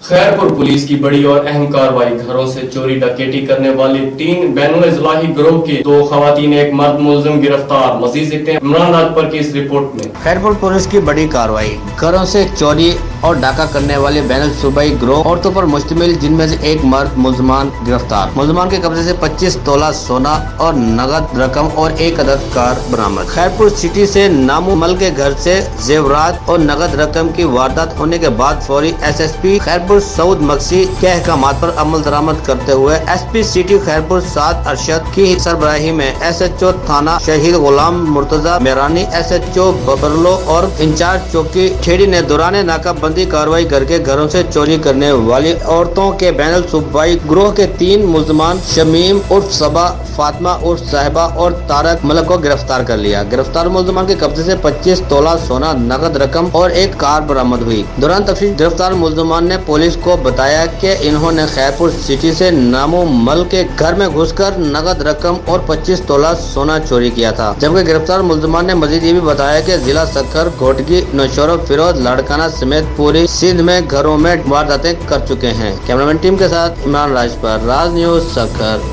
Khairpur police की बड़ी और अहम कार्रवाई। घरों से चोरी डकैती करने वाले 3 बैनुल-इज़लाही गिरोह के 2 खवातीन एक मर्द मुलजिम गिरफ्तार। मज़ीद देखते हैं इमरान राजपर की इस रिपोर्ट में। खैरपुर पुलिस की बड़ी कार्रवाई। घरों से चोरी और डाका करने वाले बैनुल सूबाई गिरोह औरतों पर मुश्तमिल, जिनमें से एक मर्द मुलजमान गिरफ्तार। मुलजमान के कब्जे से 25 तोला सोना और नगद रकम और 1 अदद कार बरामद। खैरपुर सिटी से नामू मल के घर से जेवरात और नगद रकम की वारदात होने के बाद फौरी SSP खैरपुर सऊद मक्सी के अहकामात पर अमल दरामद करते हुए SP सिटी खैरपुर 7 अरशद की सरबराही में SHO थाना शहीद गुलाम मुर्तजा मेरानी, SHO बबरलो और इंचार्ज चौकी ठेड़ी ने दौरान नाकाबंदी कार्रवाई करके घरों से चोरी करने वाली औरतों के बैनुल सूबाई गिरोह के 3 मुलजमान शमीम उर्फ सबा, फातिमा उर्फ साहिबा और तारक मलक को गिरफ्तार कर लिया। गिरफ्तार मुलजमान के कब्जे से 25 तोला सोना, नगद रकम और 1 कार बरामद हुई। दौरान तफ्तीश गिरफ्तार मुलजमान ने पुलिस को बताया कि इन्होंने खैरपुर सिटी से नामू मल के घर में घुसकर नगद रकम और 25 तोला सोना चोरी किया था। जबकि गिरफ्तार मुलजमान ने मजीद ये भी बताया कि जिला सक्खर, घोटगी, नौशहरा, फिरोज, लाड़काना समेत पूरी सिंध में घरों में वारदातें कर चुके हैं। कैमरामैन टीम के साथ इमरान राजपर, राज न्यूज सक्खर।